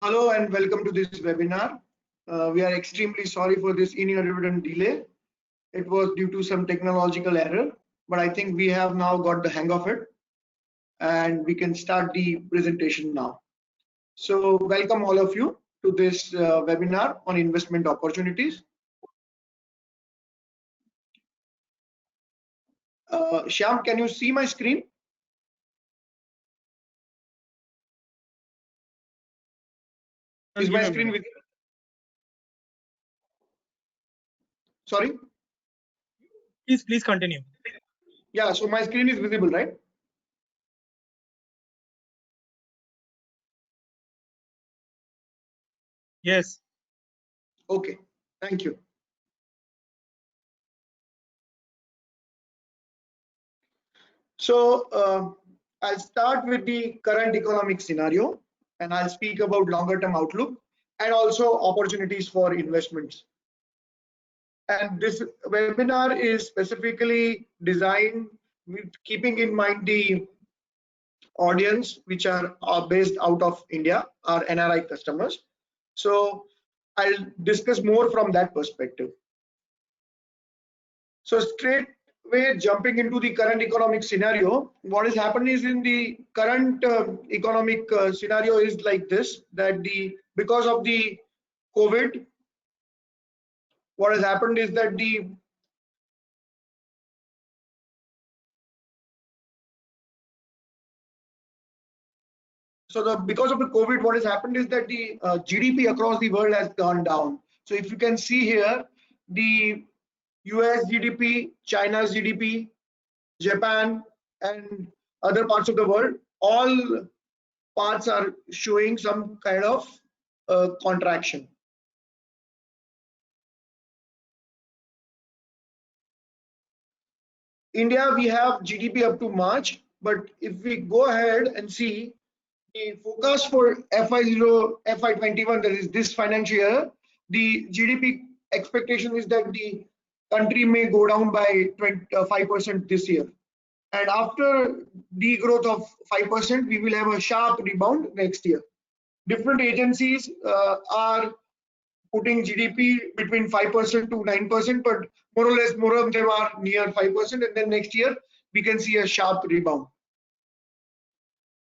Hello and welcome to this webinar. We are extremely sorry for this inadvertent delay. It was due to some technological error, but I think we have now got the hang of it and we can start the presentation now. So welcome all of you to this webinar on investment opportunities. Shyam, can you see my screen? Is my screen with you? Sorry? Please continue. Yeah, so my screen is visible, right? Yes. Okay, thank you. So I'll start with the current economic scenario and I'll speak about longer term outlook and also opportunities for investments. And this webinar is specifically designed with keeping in mind the audience which are based out of India, our NRI customers. So I'll discuss more from that perspective. So straight way jumping into the current economic scenario, what has happened is in the current economic scenario is like this, that because of the COVID, what has happened is that because of the COVID, what has happened is that the GDP across the world has gone down. So if you can see here, the US GDP, China's GDP, Japan, and other parts of the world, all parts are showing some kind of contraction. India, we have GDP up to March, but if we go ahead and see the forecast for FY21, that is this financial year, the GDP expectation is that the country may go down by 5% this year. And after degrowth of 5%, we will have a sharp rebound next year. Different agencies are putting GDP between 5% to 9%, but more or less, more of them are near 5%, and then next year we can see a sharp rebound.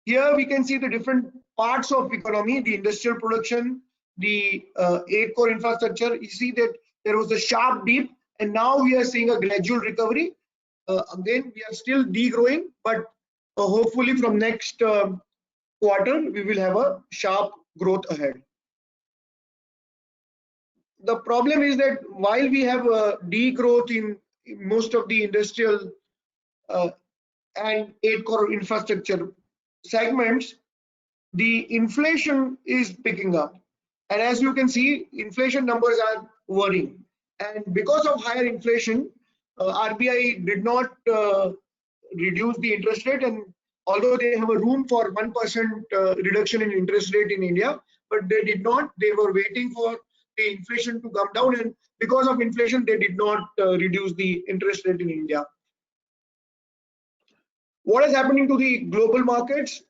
Here we can see the different parts of economy, the industrial production, the 8 core infrastructure. You see that there was a sharp dip, and now we are seeing a gradual recovery. Again, we are still degrowing, but hopefully from next quarter we will have a sharp growth ahead. The problem is that while we have a degrowth in most of the industrial and 8 core infrastructure segments, the inflation is picking up. And as you can see, inflation numbers are worrying. And because of higher inflation, RBI did not reduce the interest rate, and although they have a room for 1% reduction in interest rate in India, but they did not. They were waiting for the inflation to come down, and because of inflation, they did not reduce the interest rate in India. What is happening to the global markets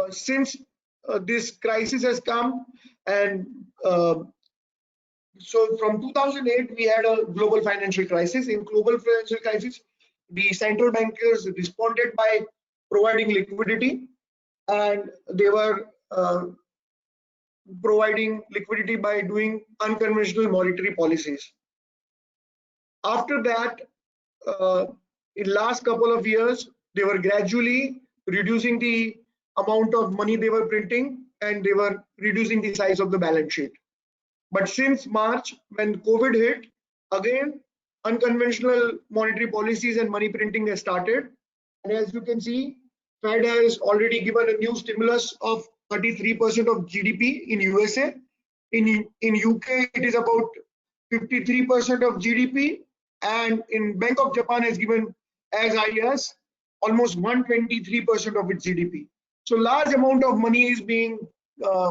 since this crisis has come? And so from 2008, we had a global financial crisis. In global financial crisis, the central bankers responded by providing liquidity, and they were providing liquidity by doing unconventional monetary policies. After that, in last couple of years, they were gradually reducing the amount of money they were printing, and they were reducing the size of the balance sheet. But since March, when COVID hit, again, unconventional monetary policies and money printing has started. And as you can see, Fed has already given a new stimulus of 33% of GDP in USA. In UK, it is about 53% of GDP. And in Bank of Japan has given as high as almost 123% of its GDP. So large amount of money is being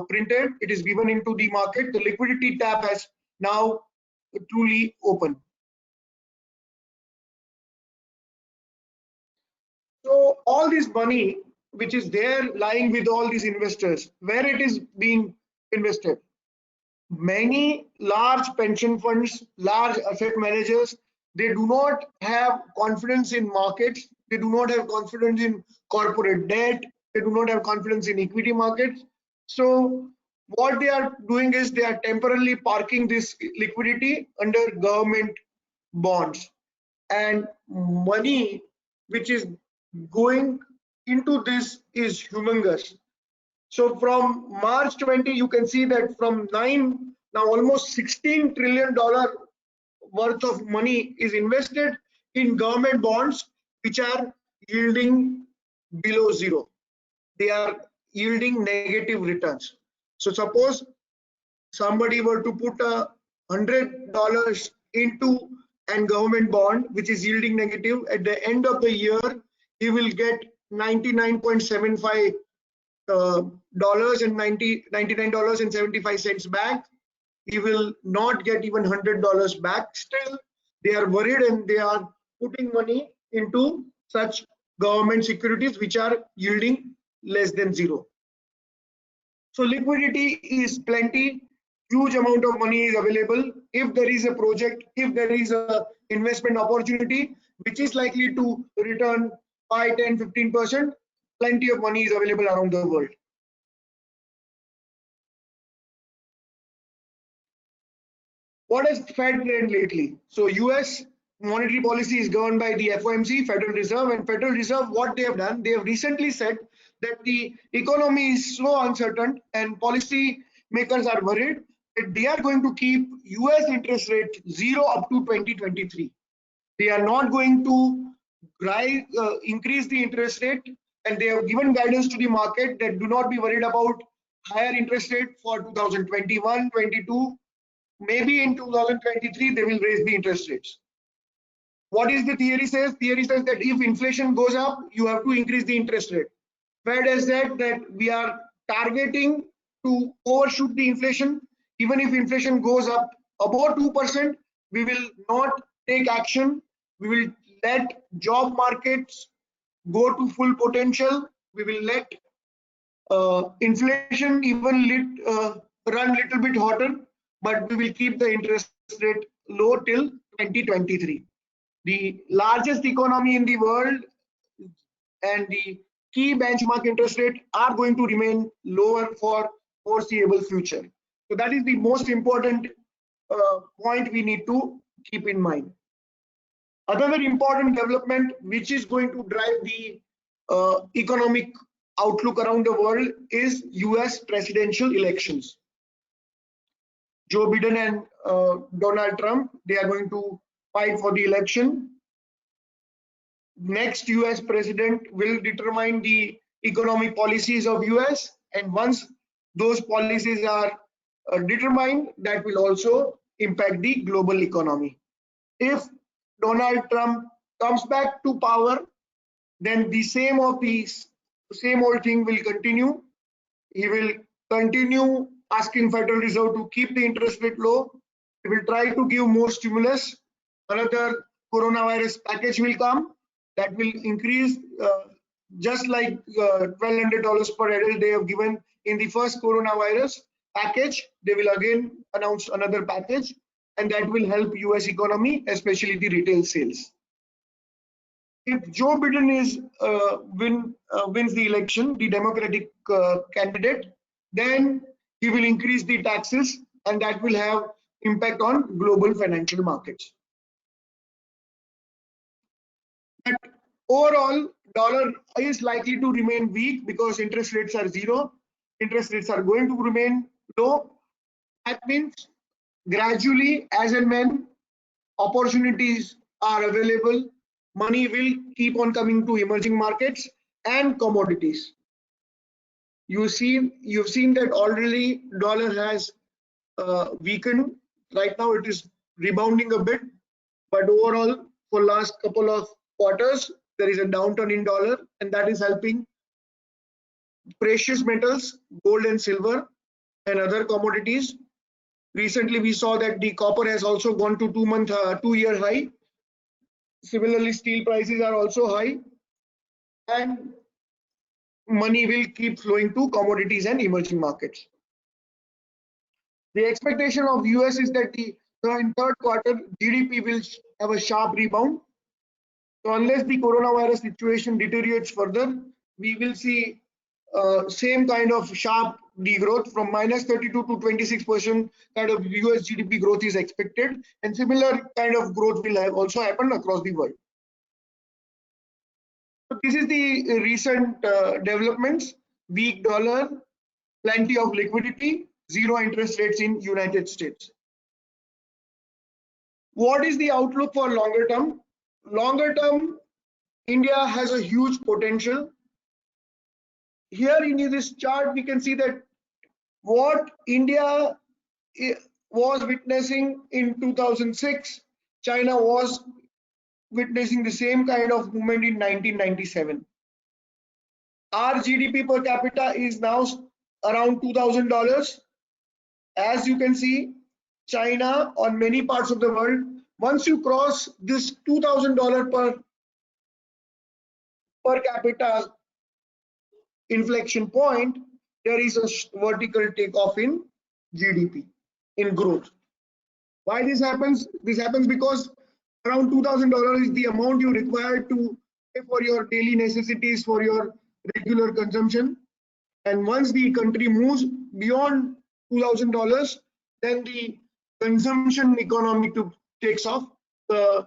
printed. It is given into the market. The liquidity tap has now truly open. So all this money which is there lying with all these investors, where it is being invested. Many large pension funds, large asset managers, they do not have confidence in markets. They do not have confidence in corporate debt. They do not have confidence in equity markets. So what they are doing is they are temporarily parking this liquidity under government bonds, and money which is going into this is humongous. So from March 20, you can see that from 9, now almost $16 trillion worth of money is invested in government bonds, which are yielding below zero. They are yielding negative returns. So suppose somebody were to put $100 into an government bond, which is yielding negative, at the end of the year, he will get 99.75 dollars and $99.75 back. He will not get even $100 back. Still, they are worried and they are putting money into such government securities which are yielding less than zero. So liquidity is plenty, huge amount of money is available. If there is a project, if there is a investment opportunity which is likely to return 5, 10, 15%, plenty of money is available around the world. What has Fed done lately? So US monetary policy is governed by the FOMC, Federal Reserve, and Federal Reserve, what they have done, they have recently said that the economy is so uncertain and policy makers are worried that they are going to keep US interest rate zero up to 2023. They are not going to increase the interest rate, and they have given guidance to the market that do not be worried about higher interest rate for 2021, 22. Maybe in 2023 they will raise the interest rates. What is the theory says? Theory says that if inflation goes up, you have to increase the interest rate. Fed has said that we are targeting to overshoot the inflation. Even if inflation goes up above 2%, we will not take action. We will let job markets go to full potential. We will let inflation even run little bit hotter, but we will keep the interest rate low till 2023. The largest economy in the world and the key benchmark interest rate are going to remain lower for foreseeable future. So that is the most important point we need to keep in mind. Another important development which is going to drive the economic outlook around the world is US presidential elections. Joe Biden and Donald Trump, they are going to fight for the election. Next US president will determine the economic policies of US, and once those policies are determined, that will also impact the global economy. If Donald Trump comes back to power, then the same old thing will continue. He will continue asking Federal Reserve to keep the interest rate low. He will try to give more stimulus. Another coronavirus package will come that will increase just like $1,200 per adult they have given in the first coronavirus package. They will again announce another package, and that will help US economy, especially the retail sales. If Joe Biden wins the election, the Democratic candidate, then he will increase the taxes, and that will have impact on global financial markets. But overall, dollar is likely to remain weak because interest rates are zero. Interest rates are going to remain low. That means gradually, as and when opportunities are available, money will keep on coming to emerging markets and commodities. You've seen that already dollar has weakened. Right now it is rebounding a bit, but overall for last couple of quarters there is a downturn in dollar, and that is helping precious metals, gold and silver, and other commodities. Recently we saw that the copper has also gone to 2-year high. Similarly, steel prices are also high, and money will keep flowing to commodities and emerging markets. The expectation of US is that in third quarter GDP will have a sharp rebound. So unless the coronavirus situation deteriorates further, we will see same kind of sharp degrowth from -32 to 26% kind of US GDP growth is expected, and similar kind of growth will have also happened across the world. So this is the recent developments: weak dollar, plenty of liquidity, zero interest rates in United States. What is the outlook for longer term? Longer term, India has a huge potential. Here in this chart, we can see that what India was witnessing in 2006, China was witnessing the same kind of movement in 1997. Our GDP per capita is now around $2,000. As you can see, China on many parts of the world, once you cross this $2,000 per capita inflection point, there is a vertical takeoff in GDP, in growth. Why this happens? This happens because around $2,000 is the amount you require to pay for your daily necessities, for your regular consumption. And once the country moves beyond $2,000, then the consumption economy takes off. The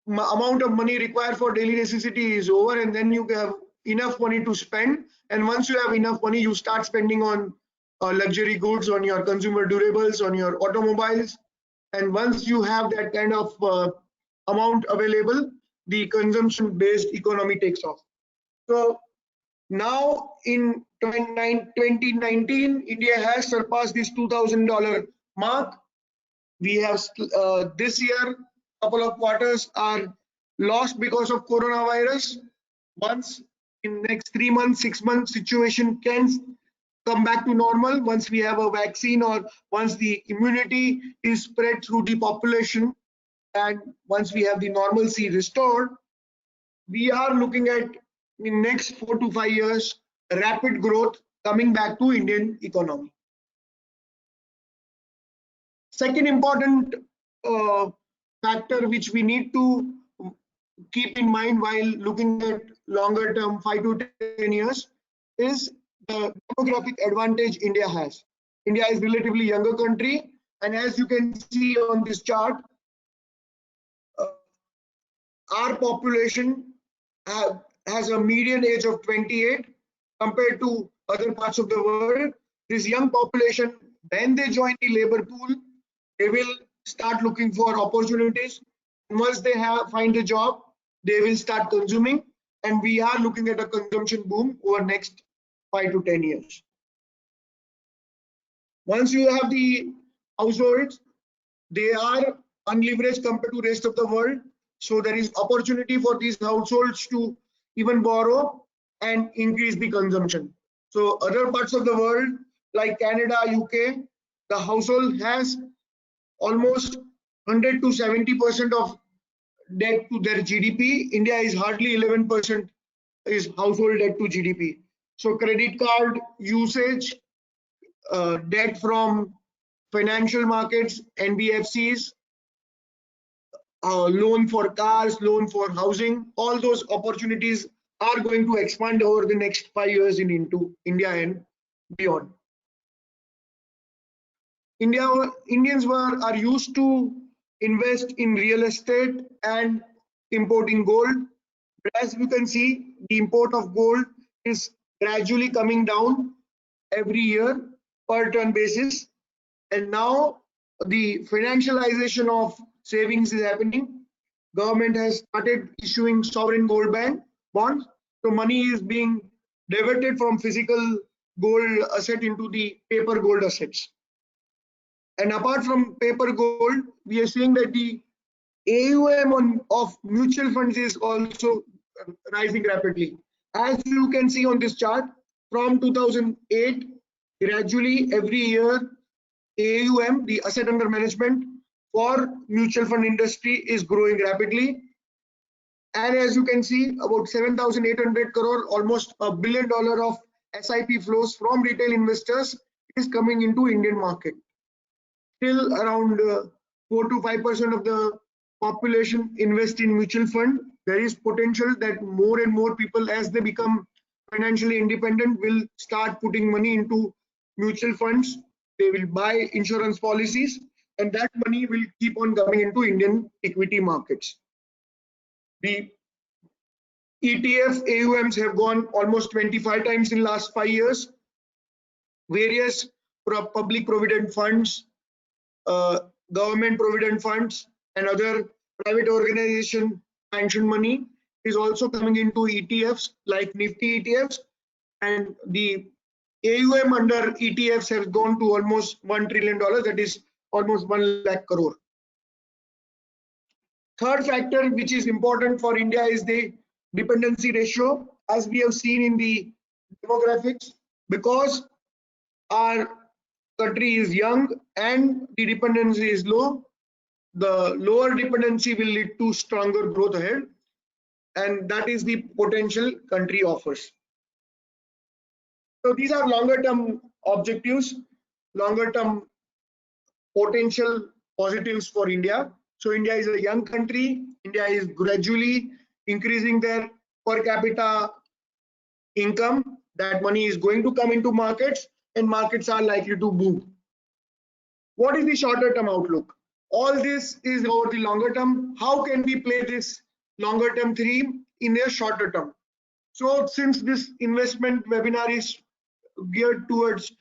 amount of money required for daily necessity is over, and then you have enough money to spend. And once you have enough money, you start spending on luxury goods, on your consumer durables, on your automobiles. And once you have that kind of amount available, the consumption-based economy takes off. So now in 2019, India has surpassed this $2,000 mark. We have this year, couple of quarters are lost because of coronavirus. Once in next 3 months, 6 months, situation can come back to normal once we have a vaccine, or once the immunity is spread through the population, and once we have the normalcy restored, we are looking at in next 4 to 5 years rapid growth coming back to Indian economy. Second important factor which we need to keep in mind while looking at longer term 5 to 10 years is the demographic advantage India has. India is relatively younger country, and as you can see on this chart, our population has a median age of 28 compared to other parts of the world. This young population, when they join the labor pool, they will start looking for opportunities. And once they find a job, they will start consuming, and we are looking at a consumption boom over next 5 to 10 years. Once you have the households, they are unleveraged compared to rest of the world. So there is opportunity for these households to even borrow and increase the consumption. So other parts of the world like Canada, UK, the household has almost 100 to 70% of debt to their GDP. India is hardly 11% is household debt to GDP. So credit card usage, debt from financial markets, NBFCs, loan for cars, loan for housing, all those opportunities are going to expand over the next 5 years into India and beyond. Indians are used to invest in real estate and importing gold. But as you can see, the import of gold is gradually coming down every year per ton basis. And now the financialization of savings is happening. Government has started issuing sovereign gold bonds. So money is being diverted from physical gold asset into the paper gold assets. And apart from paper gold, we are seeing that the AUM of mutual funds is also rising rapidly. As you can see on this chart, from 2008, gradually every year, AUM, the asset under management for mutual fund industry, is growing rapidly. And as you can see, about 7,800 crore, almost $1 billion of SIP flows from retail investors is coming into Indian market. Still around 4 to 5% of the population invest in mutual fund. There is potential that more and more people, as they become financially independent, will start putting money into mutual funds. They will buy insurance policies, and that money will keep on coming into Indian equity markets. The ETF AUMs have gone almost 25 times in last 5 years. Various public provident funds, government provident funds, and other private organization pension money is also coming into ETFs like Nifty ETFs, and the AUM under ETFs has gone to almost $1 trillion, that is almost 1 lakh crore. Third factor which is important for India is the dependency ratio, as we have seen in the demographics. Because our country is young and the dependency is low, the lower dependency will lead to stronger growth ahead, and that is the potential country offers. So these are longer term objectives, longer term potential positives for India. So India is a young country. India is gradually increasing their per capita income. That money is going to come into markets, and markets are likely to boom. What is the shorter term outlook? All this is over the longer term. How can we play this longer term theme in a shorter term? So since this investment webinar is geared towards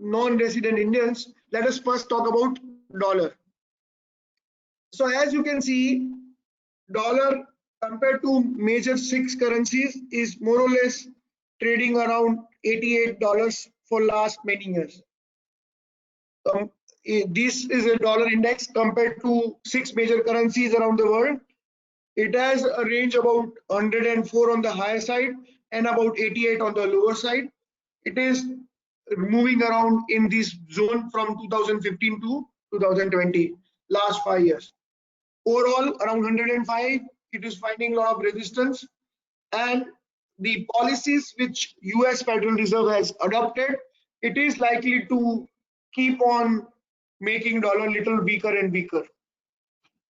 non-resident Indians, let us first talk about dollar. So as you can see, dollar compared to major 6 currencies is more or less trading around $88 for last many years. This is a dollar index compared to 6 major currencies around the world. It has a range about 104 on the higher side and about 88 on the lower side. It is moving around in this zone from 2015 to 2020, last 5 years. Overall, around 105, it is finding a lot of resistance, and the policies which US Federal Reserve has adopted, it is likely to keep on making dollar little weaker and weaker.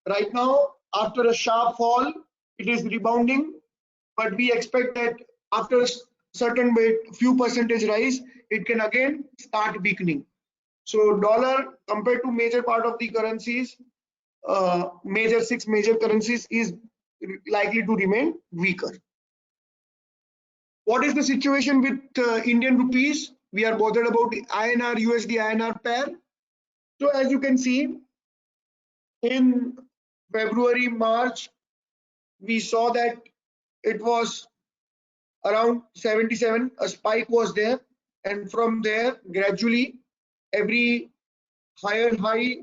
Right now, after a sharp fall, it is rebounding, but we expect that after a certain few percentage rise, it can again start weakening. So dollar compared to major part of the currencies, major 6 major currencies, is likely to remain weaker. What is the situation with Indian rupees? We are bothered about the INR USD INR pair. So as you can see, in February, March, we saw that it was around 77, a spike was there, and from there gradually every higher high,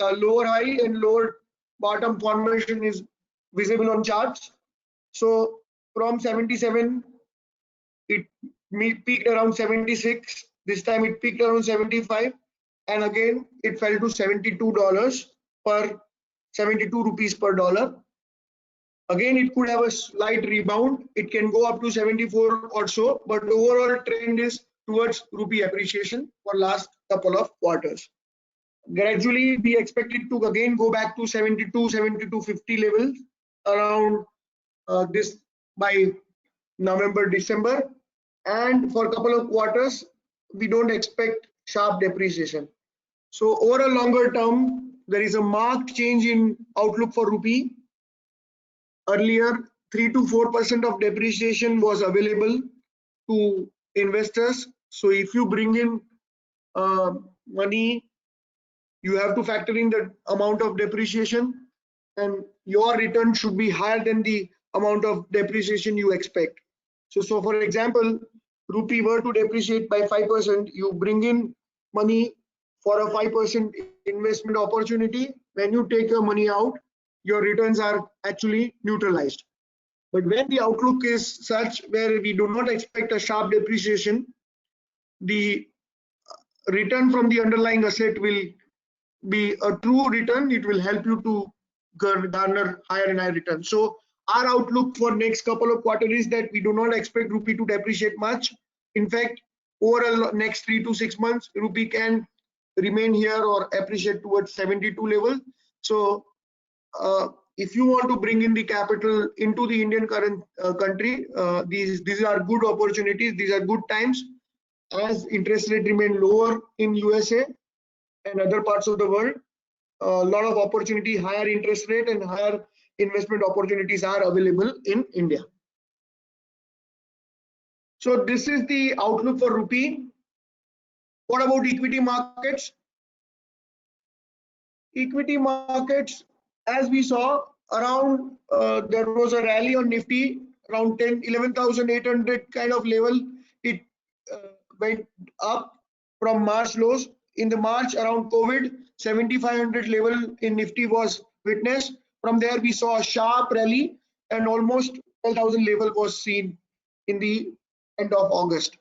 lower high and lower bottom formation is visible on charts. So from 77, it peaked around 76. This time it peaked around 75, and again it fell to $72 per 72 rupees per dollar. Again, it could have a slight rebound. It can go up to 74 or so, but overall trend is towards rupee appreciation for last couple of quarters. Gradually, we expect it to again go back to 72, 72.50 levels around this by November, December, and for a couple of quarters, we don't expect sharp depreciation. So over a longer term, there is a marked change in outlook for rupee. Earlier, 3 to 4% of depreciation was available to investors. So if you bring in money, you have to factor in the amount of depreciation, and your return should be higher than the amount of depreciation you expect. So for example, rupee were to depreciate by 5%, you bring in money for a 5% investment opportunity. When you take your money out, your returns are actually neutralized. But when the outlook is such where we do not expect a sharp depreciation, the return from the underlying asset will be a true return. It will help you to garner higher and higher returns. So our outlook for next couple of quarters is that we do not expect rupee to depreciate much. In fact, over the next 3 to 6 months, rupee can remain here or appreciate towards 72 level. So if you want to bring in the capital into the Indian current country, these are good opportunities. These are good times as interest rate remain lower in USA and other parts of the world. A lot of opportunity, higher interest rate and higher investment opportunities are available in India. So this is the outlook for rupee. What about equity markets? Equity markets, as we saw, around there was a rally on Nifty around 11,800 kind of level. It went up from March lows. In the March around COVID, 7,500 level in Nifty was witnessed. From there we saw a sharp rally and almost 12,000 level was seen in the end of August.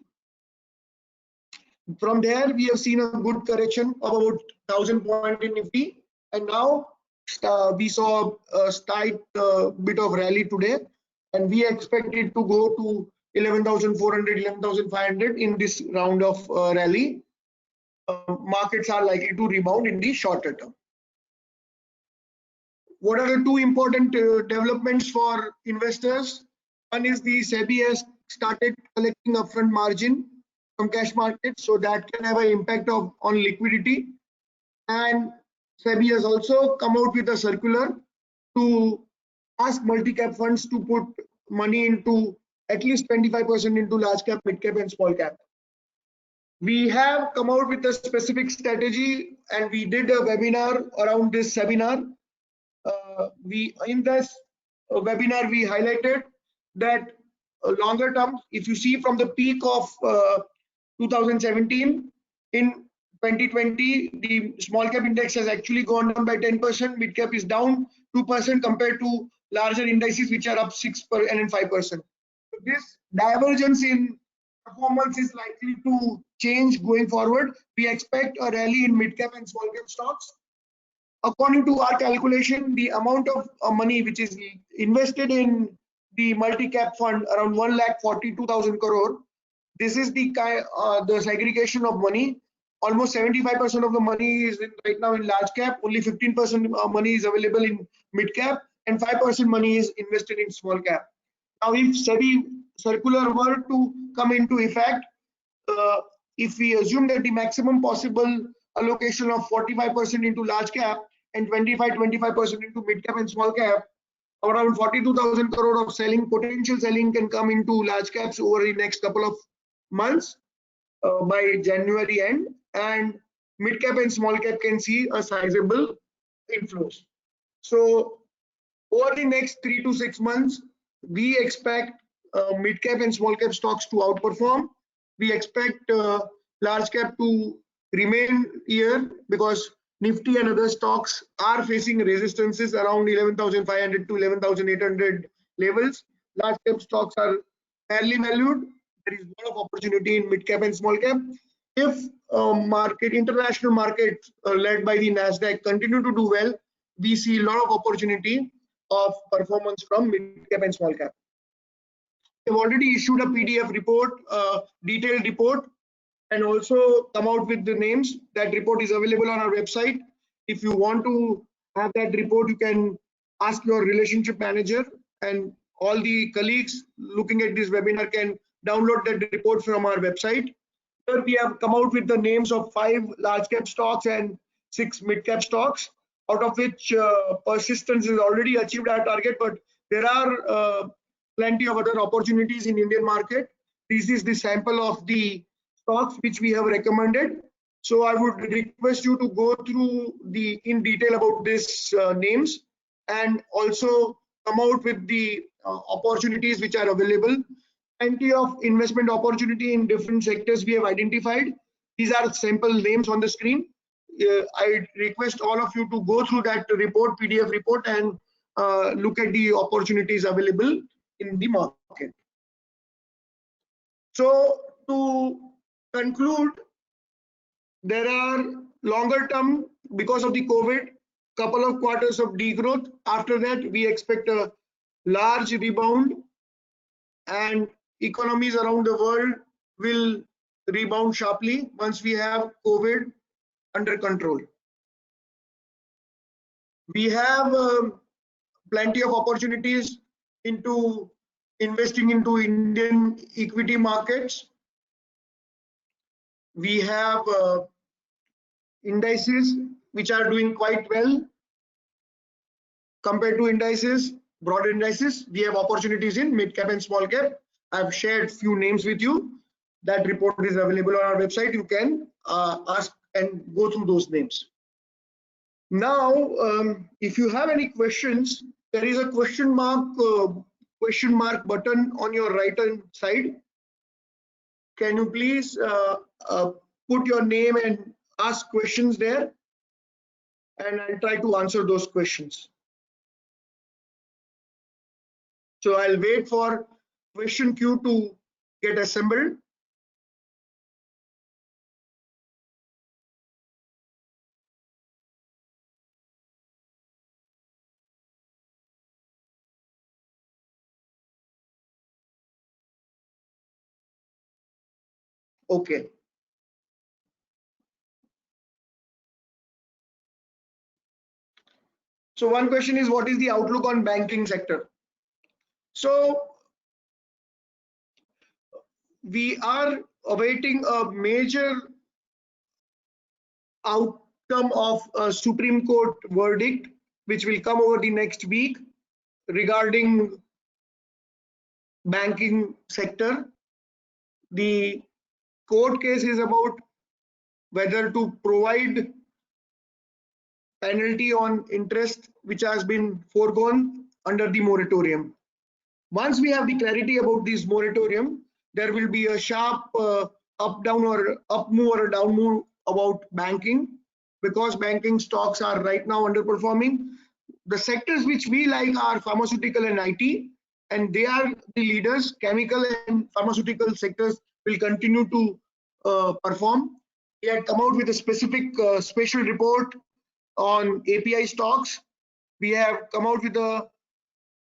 From there we have seen a good correction of about 1,000 point in Nifty, and now we saw a slight bit of rally today, and we expect it to go to 11,400, 11,500 in this round of rally. Markets are likely to rebound in the shorter term. What are the two important developments for investors? One is the SEBI has started collecting upfront margin from cash markets, so that can have an impact on liquidity. And SEBI has also come out with a circular to ask multi-cap funds to put money into at least 25% into large cap, mid cap and small cap. We have come out with a specific strategy and we did a webinar around this seminar. In this webinar we highlighted that longer term, if you see from the peak of 2017, in 2020 the small cap index has actually gone down by 10%, mid cap is down 2% compared to larger indices which are up 6% and 5%. This divergence in performance is likely to change going forward. We expect a rally in mid cap and small cap stocks. According to our calculation, the amount of money which is invested in the multi-cap fund around 1,42,000 crore. This is the segregation of money. Almost 75% of the money is right now in large cap. Only 15% money is available in mid cap, and 5% money is invested in small cap. Now, if SEBI circular were to come into effect, if we assume that the maximum possible allocation of 45% into large cap and 25% into mid cap and small cap, around 42,000 crore of potential selling can come into large caps over the next couple of months by January end, and mid cap and small cap can see a sizable inflows. So over the next 3 to 6 months, we expect mid cap and small cap stocks to outperform. We expect large cap to remain here because Nifty and other stocks are facing resistances around 11,500 to 11,800 levels. Large cap stocks are fairly valued. There is a lot of opportunity in mid cap and small cap. If international markets led by the Nasdaq continue to do well, we see a lot of opportunity of performance from mid cap and small cap. We've already issued a PDF report, detailed report, and also come out with the names. That report is available on our website. If you want to have that report, you can ask your relationship manager, and all the colleagues looking at this webinar can download that report from our website. Here we have come out with the names of 5 large cap stocks and 6 mid cap stocks, out of which Persistence has already achieved our target, but there are plenty of other opportunities in Indian market. This is the sample of the stocks which we have recommended. So I would request you to go through in detail about these names and also come out with the opportunities which are available. Plenty of investment opportunity in different sectors we have identified. These are sample names on the screen. I request all of you to go through that report, PDF report, and look at the opportunities available in the market. So to conclude, there are longer term, because of the COVID, couple of quarters of degrowth. After that, we expect a large rebound, and economies around the world will rebound sharply once we have COVID under control. We have plenty of opportunities into investing into Indian equity markets. We have indices which are doing quite well compared to indices, broad indices. We have opportunities in mid cap and small cap. I've shared few names with you. That report is available on our website. You can ask and go through those names. Now, if you have any questions, there is a question mark button on your right hand side. Can you please put your name and ask questions there, and I'll try to answer those questions. So I'll wait for question queue to get assembled. Okay. So one question is, what is the outlook on banking sector? So we are awaiting a major outcome of a Supreme Court verdict, which will come over the next week regarding banking sector. The court case is about whether to provide penalty on interest which has been foregone under the moratorium. Once we have the clarity about this moratorium, there will be a sharp up down or up move or a down move about banking, because banking stocks are right now underperforming. The sectors which we like are pharmaceutical and IT, and they are the leaders. Chemical and pharmaceutical sectors will continue to perform. We had come out with a specific special report on API stocks. We have come out with a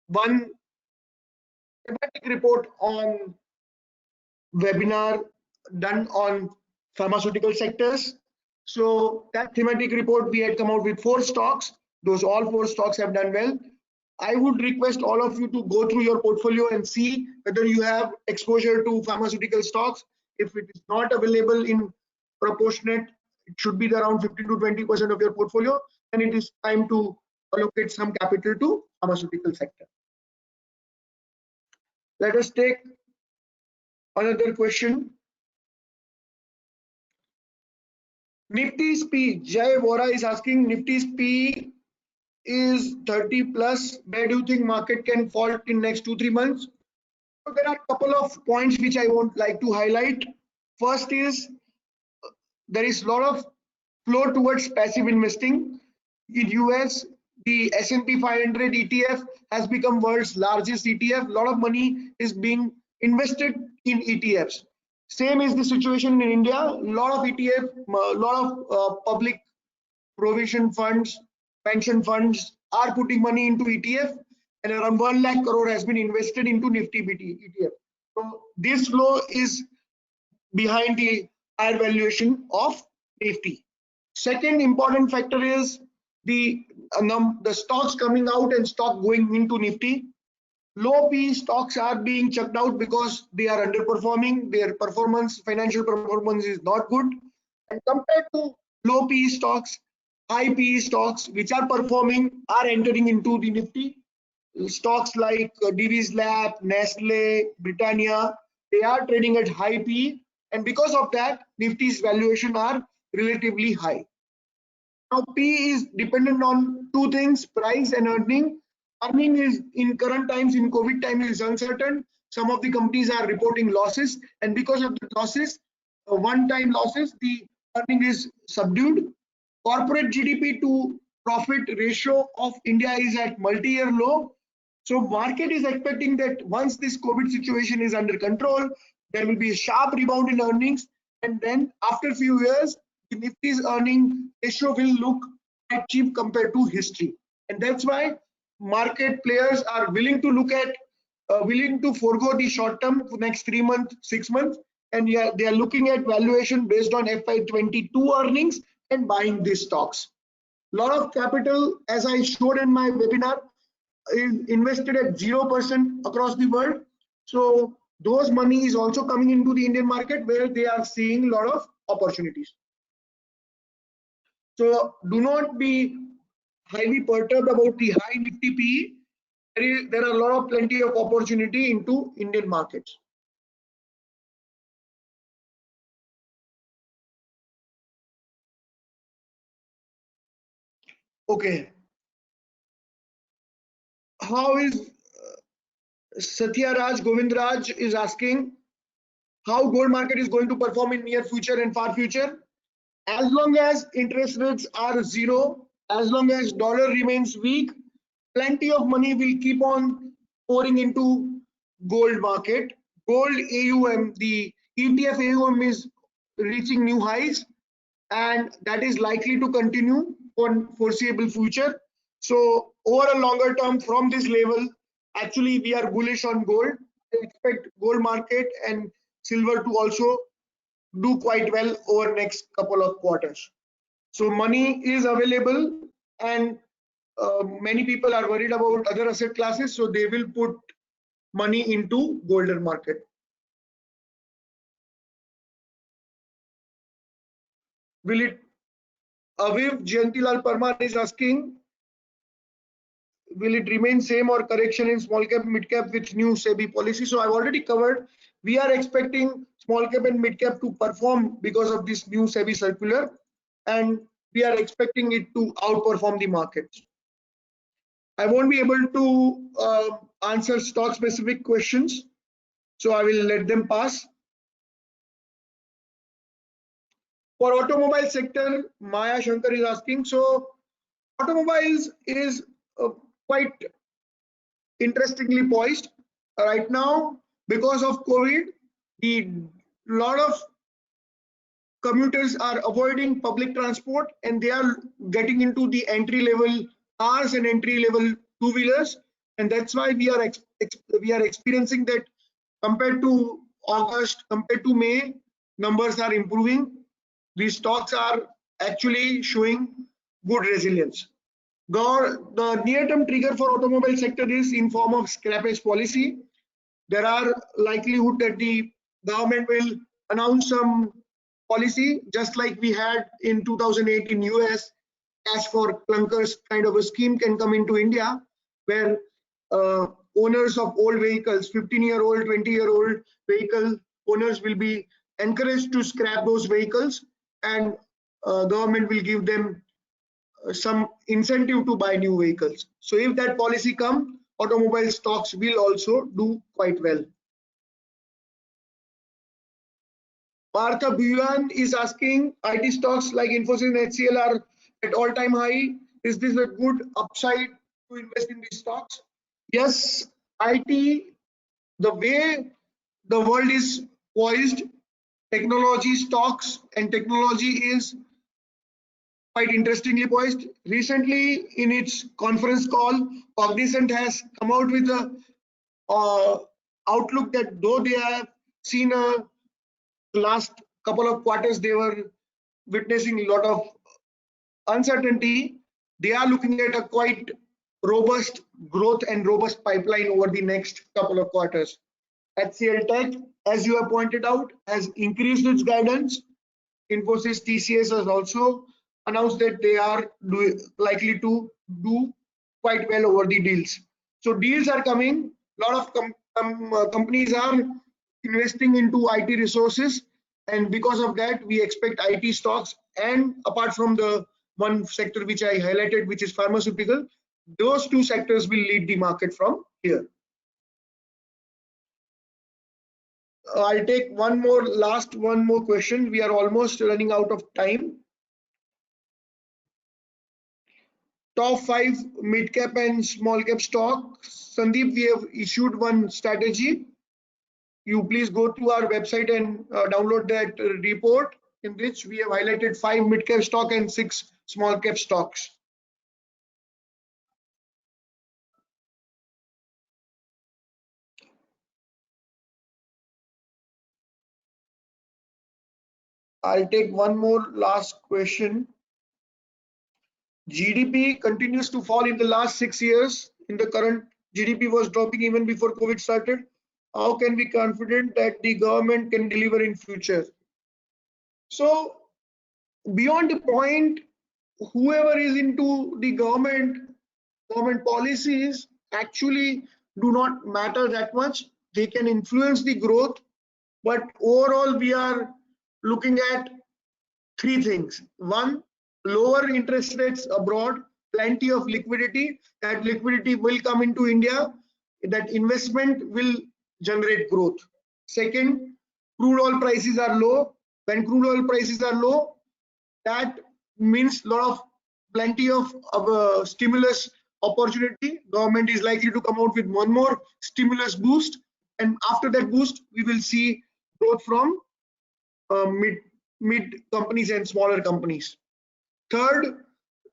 one thematic report on webinar done on pharmaceutical sectors. So that thematic report, we had come out with 4 stocks. Those all 4 stocks have done well. I would request all of you to go through your portfolio and see whether you have exposure to pharmaceutical stocks. If it is not available in proportionate, it should be around 15 to 20% of your portfolio, and it is time to allocate some capital to pharmaceutical sector. Let us take another question. Nifty's P, Jay Vora is asking, Nifty's P is 30 plus. Where do you think market can fall in next 2-3 months? So there are a couple of points which I would like to highlight. First is, there is a lot of flow towards passive investing. In US, the S&P 500 ETF has become world's largest ETF. A lot of money is being invested in ETFs. Same is the situation in India. A lot of ETF, a lot of public provision funds, pension funds are putting money into ETF, and around 1 lakh crore has been invested into Nifty ETF. So this flow is behind the higher valuation of Nifty. Second important factor is the stocks coming out and stock going into Nifty. Low PE stocks are being chucked out because they are underperforming. Their performance, financial performance is not good. And compared to low PE stocks, high PE stocks which are performing are entering into the Nifty. Stocks like Divi's Lab, Nestle, Britannia, they are trading at high PE, and because of that, Nifty's valuation are relatively high. Now, PE is dependent on 2 things: price and earning. Earning is, in current times, in COVID times, is uncertain. Some of the companies are reporting losses, and because of the losses, one-time losses, the earning is subdued. Corporate GDP to profit ratio of India is at multi-year low. So market is expecting that once this COVID situation is under control, there will be a sharp rebound in earnings, and then after a few years, the Nifty's earning ratio will look quite cheap compared to history. And that's why market players are willing to look at, willing to forego the short term for next 3 months, 6 months, and they are looking at valuation based on FY22 earnings and buying these stocks. Lot of capital, as I showed in my webinar, is invested at 0% across the world. So those money is also coming into the Indian market where they are seeing a lot of opportunities. So do not be highly perturbed about the high Nifty PE. There are a lot of plenty of opportunity into Indian markets. Okay. How is Satya Raj Govindraj is asking how gold market is going to perform in near future and far future? As long as interest rates are zero, as long as dollar remains weak, plenty of money will keep on pouring into gold market. Gold AUM, the ETF AUM is reaching new highs, and that is likely to continue for foreseeable future. So over a longer term from this level, actually we are bullish on gold. I expect gold market and silver to also do quite well over next couple of quarters. So money is available, and many people are worried about other asset classes, so they will put money into golden market. Will it? Aviv Jayantilal Parmar is asking, will it remain same or correction in small cap, mid cap with new SEBI policy? So I've already covered. We are expecting small cap and mid cap to perform because of this new SEBI circular, and we are expecting it to outperform the markets. I won't be able to answer stock specific questions, so I will let them pass. For automobile sector, Maya Shankar is asking, so automobiles is quite interestingly poised right now because of COVID. The lot of commuters are avoiding public transport and they are getting into the entry level cars and entry level two wheelers, and that's why we are experiencing that compared to August, compared to May, numbers are improving. These stocks are actually showing good resilience. The near-term trigger for automobile sector is in form of scrappage policy. There are likelihood that the government will announce some policy, just like we had in 2008 in US. Cash for clunkers kind of a scheme can come into India, where owners of old vehicles, 15-year-old, 20-year-old vehicle owners will be encouraged to scrap those vehicles, and government will give them some incentive to buy new vehicles. So if that policy comes, automobile stocks will also do quite well. Partha Bhuyan is asking, IT stocks like Infosys and HCL are at all-time high. Is this a good upside to invest in these stocks? Yes, IT, the way the world is poised, technology stocks and technology is quite interestingly poised. Recently, in its conference call, Cognizant has come out with a outlook that though they have seen a last couple of quarters, they were witnessing a lot of uncertainty. They are looking at a quite robust growth and robust pipeline over the next couple of quarters. HCL Tech, as you have pointed out, has increased its guidance. Infosys TCS has also announced that they are likely to do quite well over the deals. So deals are coming. A lot of companies are investing into IT resources, and because of that, we expect IT stocks. And apart from the one sector which I highlighted, which is pharmaceutical, those two sectors will lead the market from here. I'll take one more question. We are almost running out of time. Top 5 mid cap and small cap stocks. Sandeep, we have issued one strategy. You please go to our website and download that report, in which we have highlighted 5 mid cap stock and 6 small cap stocks. I'll take one more last question. GDP continues to fall in the last 6 years. In the current, GDP was dropping even before COVID started. How can we be confident that the government can deliver in future? So beyond the point, whoever is into the government policies actually do not matter that much. They can influence the growth, but overall we are looking at three things. One, lower interest rates abroad, plenty of liquidity. That liquidity will come into India. That investment will generate growth. Second, crude oil prices are low. When crude oil prices are low, that means plenty of stimulus opportunity. Government is likely to come out with one more stimulus boost, and after that boost, we will see growth from mid companies and smaller companies. Third,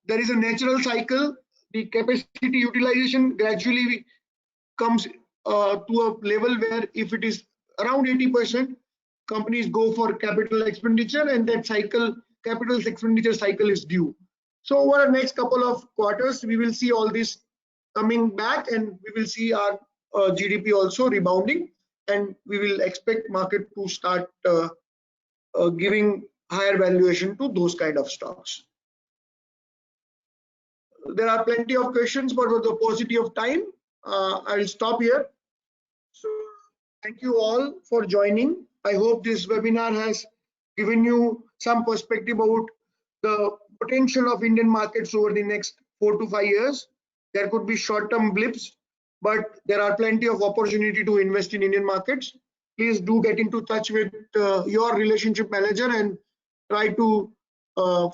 there is a natural cycle. The capacity utilization gradually comes to a level where if it is around 80%, companies go for capital expenditure, and that cycle, capital expenditure cycle, is due. So over the next couple of quarters, we will see all this coming back, and we will see our GDP also rebounding, and we will expect market to start giving higher valuation to those kind of stocks. There are plenty of questions, but with the paucity of time, I will stop here. So thank you all for joining. I hope this webinar has given you some perspective about the potential of Indian markets over the next 4 to 5 years. There could be short-term blips, but there are plenty of opportunity to invest in Indian markets. Please do get into touch with your relationship manager and try to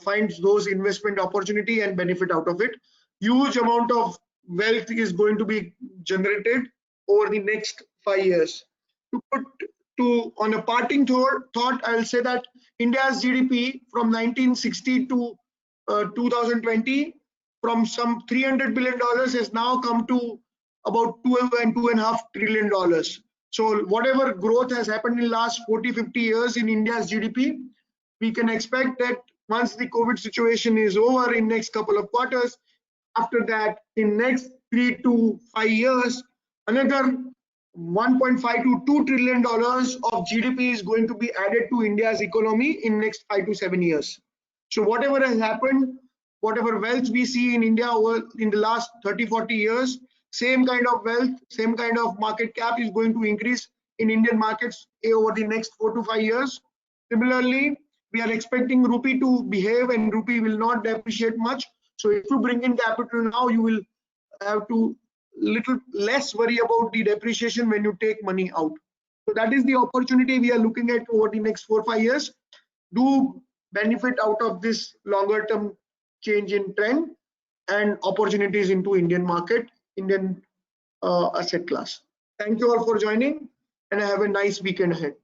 find those investment opportunity and benefit out of it. Huge amount of wealth is going to be generated over the next 5 years. On a parting thought, I'll say that India's GDP from 1960 to 2020, from some $300 billion, has now come to about $2.5 trillion. So whatever growth has happened in the last 40-50 years in India's GDP, we can expect that once the COVID situation is over in next couple of quarters, after that, in next 3 to 5 years, another $1.5 to $2 trillion of GDP is going to be added to India's economy in next 5 to 7 years. So whatever has happened, whatever wealth we see in India in the last 30-40 years, same kind of wealth, same kind of market cap is going to increase in Indian markets over the next 4 to 5 years. Similarly, we are expecting rupee to behave, and rupee will not depreciate much. So if you bring in capital now, you will have to little less worry about the depreciation when you take money out. So that is the opportunity we are looking at over the next 4 or 5 years. Do benefit out of this longer term change in trend and opportunities into Indian market, Indian asset class. Thank you all for joining, and have a nice weekend ahead.